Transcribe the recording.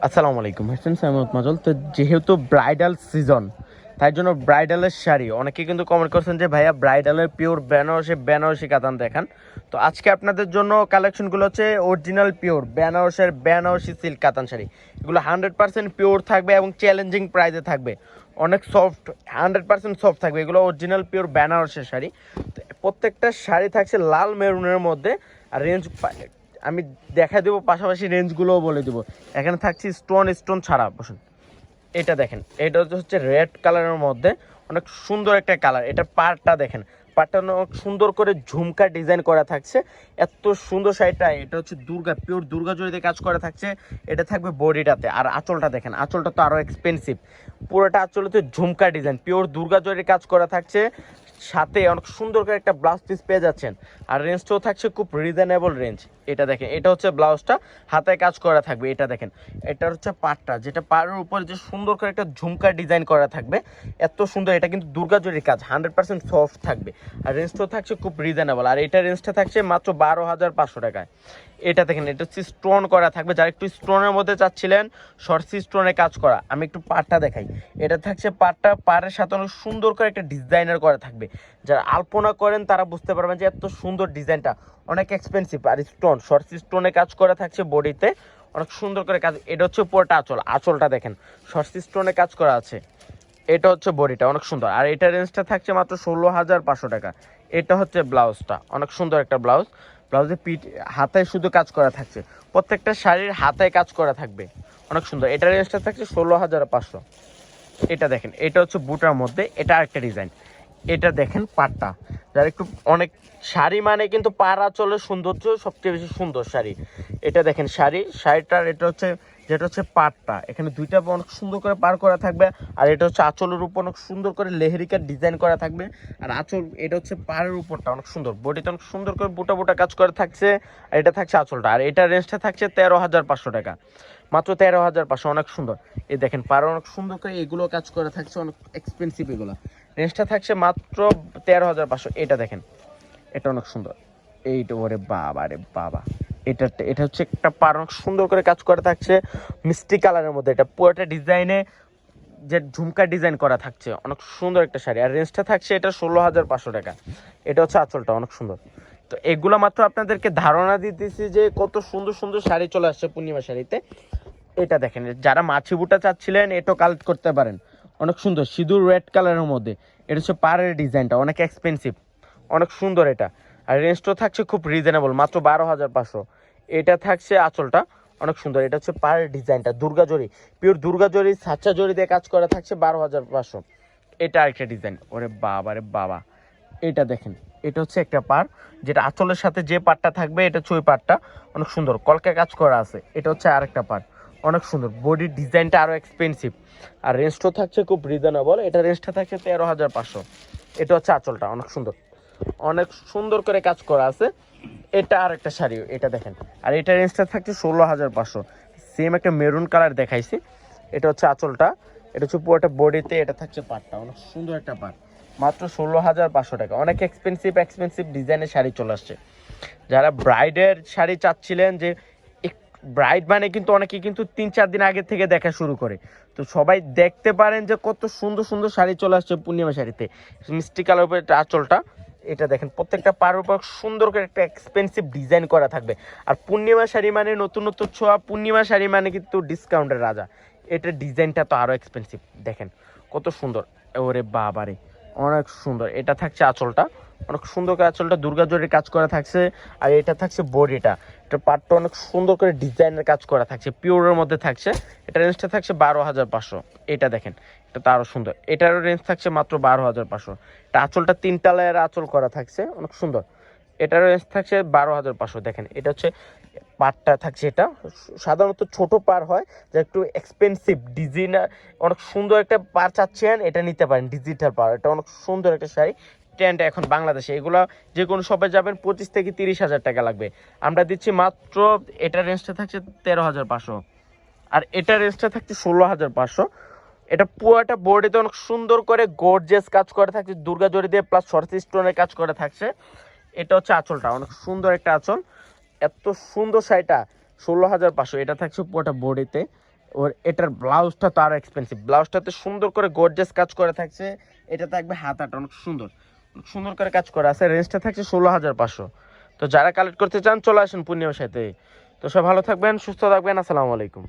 আসসালামু আলাইকুম হাসান সাইমত মাজল। তো যেহেতু ব্রাইডাল সিজন, তাই জন্য ব্রাইডালের শাড়ি অনেকে কিন্তু কমেন্ট করছেন যে ভাইয়া ব্রাইডালের পিওর বেনারসি কাতান দেখান। তো আজকে আপনাদের জন্য কালেকশনগুলো হচ্ছে অরিজিনাল পিওর বেনারসি সিল্ক কাতান শাড়ি। এগুলো 100% পিওর থাকবে এবং চ্যালেঞ্জিং প্রাইসে থাকবে, অনেক সফট, 100% সফট থাকবে। এগুলো অরিজিনাল পিওর বেনারসের শাড়ি। তো প্রত্যেকটা শাড়ি থাকছে লাল মেরুনের মধ্যে। আর রেঞ্জ আমি দেখা দেবো, পাশাপাশি রেঞ্জগুলোও বলে দেবো। এখানে থাকছে স্টোন ছাড়া। বসুন, এটা দেখেন, এটা হচ্ছে রেড কালারের মধ্যে অনেক সুন্দর একটা কালার। এটা পাড়টা দেখেন, পাড়টা অনেক সুন্দর করে ঝুমকা ডিজাইন করা থাকছে। এত সুন্দর শাড়িটা, এটা হচ্ছে পিওর দুর্গা জড়িতে কাজ করা থাকছে। এটা থাকবে বডিটাতে। আর আঁচলটা দেখেন, আঁচলটা তো আরও এক্সপেন্সিভ। পুরোটা আঁচলতে ঝুমকা ডিজাইন পিওর দুর্গা জড়ির কাজ করা থাকছে। সাথে অনেক সুন্দর করে একটা ব্লাউজ পিস পেয়ে যাচ্ছেন। আর রেঞ্জটাও থাকছে খুব রিজনেবল রেঞ্জ। এটা দেখেন, এটা হচ্ছে ব্লাউজটা, হাতায় কাজ করা থাকবে। এটা দেখেন, এটা হচ্ছে পাটটা, যেটা পাড়ের উপরে যে সুন্দর করে একটা ঝুমকা ডিজাইন করা থাকবে। এত সুন্দর, এটা কিন্তু দুর্গা জরির কাজ, 100% সফট থাকবে। আর রেঞ্জটাও থাকছে খুব রিজনেবল। আর এটা রেঞ্জটা থাকছে মাত্র 12,500 টাকায়। এটা দেখেন, এটা হচ্ছে স্টোন করা থাকবে। যারা একটু স্টোনের মধ্যে চাচ্ছিলেন, শর্টসি স্টোনে কাজ করা, আমি একটু পাটটা দেখাই। এটা থাকছে পাটটা, পাড়ের সাথে অনেক সুন্দর করে একটা ডিজাইনার করা থাকবে। যারা আলপনা করেন তারা বুঝতে পারবেন যে এত সুন্দর ডিজাইনটা অনেক এক্সপেন্সিভ। আর শর্টসি স্টোনে কাজ করা থাকছে বডিতে, অনেক সুন্দর করে কাজ। এটা হচ্ছে পুরোটা আঁচলটা দেখেন, শর্টসি স্টোনে কাজ করা আছে। এটা হচ্ছে বডিটা, অনেক সুন্দর। আর এটা রেঞ্জটা থাকছে মাত্র 16,500 টাকা। এটা হচ্ছে ব্লাউজটা, অনেক সুন্দর একটা ব্লাউজে হাতায় শুধু কাজ করা থাকছে। প্রত্যেকটা শাড়ির হাতায় কাজ করা থাকবে, অনেক সুন্দর। এটা রেঞ্জটা থাকছে 16,500। এটা দেখেন, এটা হচ্ছে বুটার মধ্যে, এটা আরেকটা ডিজাইন। এটা দেখেন পাটটা, যারা একটু অনেক শাড়ি মানে কিন্তু পাড়া চলে সৌন্দর্য সবচেয়ে বেশি সুন্দর শাড়ি। এটা দেখেন শাড়িটার, এটা হচ্ছে যেটা হচ্ছে পাটটা, এখানে দুইটা অনেক সুন্দর করে পার করা থাকবে। আর এটা হচ্ছে আঁচলের উপর অনেক সুন্দর করে লেহেরিকার ডিজাইন করা থাকবে। আর আঁচল, এটা হচ্ছে পাড়ের উপরটা অনেক সুন্দর, বডিতে অনেক সুন্দর করে বুটা কাজ করা থাকছে। আর এটা থাকছে আঁচলটা। আর এটা রেঞ্জটা থাকছে 13,500 টাকা, মাত্র 13,500। অনেক সুন্দর। এই দেখেন, পাড়ে অনেক সুন্দর করে এগুলো কাজ করা থাকছে, অনেক এক্সপেন্সিভ এগুলো। রেঞ্জটা থাকছে মাত্র 13,500। এটা দেখেন, এটা অনেক সুন্দর। এইটা ওরে বাবা রে বাবা, এটা হচ্ছে একটা পাড় অনেক সুন্দর করে কাজ করা থাকছে মিষ্টি কালারের মধ্যে। এটা পুরোটা ডিজাইনে যে ঝুমকা ডিজাইন করা থাকছে, অনেক সুন্দর একটা শাড়ি। আর রেঞ্জটা থাকছে এটা 16,500 টাকা। এটা হচ্ছে আঁচলটা, অনেক সুন্দর। তো এগুলো মাত্র আপনাদেরকে ধারণা দিতেছি যে কত সুন্দর সুন্দর শাড়ি চলে আসছে পূর্ণিমা শাড়িতে। এটা দেখেন, যারা মাছি বুটা চাচ্ছিলেন এটাও কালেক্ট করতে পারেন, অনেক সুন্দর সিঁদুর রেড কালারের মধ্যে। এটা হচ্ছে পাড়ের ডিজাইনটা, অনেক এক্সপেন্সিভ, অনেক সুন্দর এটা। আর রেঞ্জটাও থাকছে খুব রিজনেবল, মাত্র 12,500। এটা থাকছে আঁচলটা, অনেক সুন্দর। এটা হচ্ছে পাড়ের ডিজাইনটা দুর্গা জরি, পিওর দুর্গা জরি সাচ্চা জরি দিয়ে কাজ করা থাকছে, 12,500। এটা আরেকটা ডিজাইন, ওরে বাবা রে বাবা। এটা দেখেন, এটা হচ্ছে একটা পাড়, যেটা আঁচলের সাথে যে পাড়টা থাকবে, এটা হচ্ছে ওই পাড়টা, অনেক সুন্দর কলকা কাজ করা আছে। এটা হচ্ছে আরেকটা পাড়, অনেক সুন্দর। বডির ডিজাইনটা আরও এক্সপেন্সিভ। আর রেঞ্জটাও থাকছে খুব রিজনেবল। এটা রেঞ্জটা থাকছে 13,500। এটা হচ্ছে আঁচলটা, অনেক সুন্দর, অনেক সুন্দর করে কাজ করা আছে। এটা আর একটা শাড়ি, এটা দেখেন। আর এটা রেঞ্জটা থাকছে 16,500। সেম একটা মেরুন কালার দেখাইছি। এটা হচ্ছে আঁচলটা, এটা হচ্ছে পুরোটা বডিতে। এটা থাকছে পাটটা, অনেক সুন্দর একটা পাট, মাত্র 16,500 টাকা। অনেক এক্সপেন্সিভ ডিজাইনের শাড়ি চলে আসছে। যারা ব্রাইডের শাড়ি চাচ্ছিলেন, যে ব্রাইড মানে কিন্তু অনেকে কিন্তু 3-4 দিন আগে থেকে দেখা শুরু করে, তো সবাই দেখতে পারেন যে কত সুন্দর সুন্দর শাড়ি চলে আসছে পূর্ণিমা শাড়িতে। মিষ্টি কালার উপরে আঁচলটা, এটা দেখেন, প্রত্যেকটা পাড়ের উপর সুন্দর করে একটা এক্সপেন্সিভ ডিজাইন করা থাকবে। আর পূর্ণিমা শাড়ি মানে নতুন ছোঁয়া, পূর্ণিমা শাড়ি মানে কিন্তু ডিসকাউন্টের রাজা। এটার ডিজাইনটা তো আরও এক্সপেন্সিভ, দেখেন কত সুন্দর, ওরে বাবারে অনেক সুন্দর। এটা থাকছে আঁচলটা, অনেক সুন্দর করে আঁচলটা দুর্গা জরির কাজ করা থাকছে। আর এটা থাকছে বডিটা, এটা পাটটা অনেক সুন্দর করে ডিজাইনের কাজ করা থাকছে, পিওরের মধ্যে থাকছে। এটা রেঞ্জটা থাকছে 12,500। এটা দেখেন, এটা তো আরও সুন্দর। এটারও রেঞ্জ থাকছে মাত্র 12,500। এটা আঁচলটা 3টা লেয়ার আঁচল করা থাকছে, অনেক সুন্দর। এটারও রেঞ্জ থাকছে 12,500। দেখেন, এটা হচ্ছে পাড়টা থাকছে। এটা সাধারণত ছোট পাড় হয়, যা একটু এক্সপেন্সিভ ডিজাইন, অনেক সুন্দর একটা পাড় চাচ্ছেন, এটা নিতে পারেন ডিজিটাল পাড়। এটা অনেক সুন্দর একটা শাড়ি, ট্রেন্ড এখন বাংলাদেশে। এগুলো যে কোনো শপে যাবেন 25 থেকে 30,000 টাকা লাগবে, আমরা দিচ্ছি মাত্র, এটার রেঞ্জটা থাকছে 13,500। আর এটার রেঞ্জটা থাকছে 16,500। এটা পুরোটা বোর্ডেতে অনেক সুন্দর করে গর্জিয়াস কাজ করে থাকছে, দুর্গা জরি দিয়ে প্লাস শর্টস স্টোনের কাজ করে থাকছে। এটা হচ্ছে আঁচলটা, অনেক সুন্দর একটা আঁচল। এত সুন্দর শাড়িটা 16,500। এটা থাকছে পুরোটা বডিতে, ওর এটার ব্লাউজটা তো আরো এক্সপেন্সিভ, ব্লাউজটাতে সুন্দর করে গর্জিয়াস কাজ করে থাকছে, এটা থাকবে হাতাটা অনেক সুন্দর, অনেক সুন্দর করে কাজ করা আছে, রেঞ্জটা থাকছে 16,500। তো যারা কালেক্ট করতে চান চলে আসেন পূর্ণিমার সাথে। তো সব ভালো থাকবেন, সুস্থ থাকবেন, আসসালামু আলাইকুম।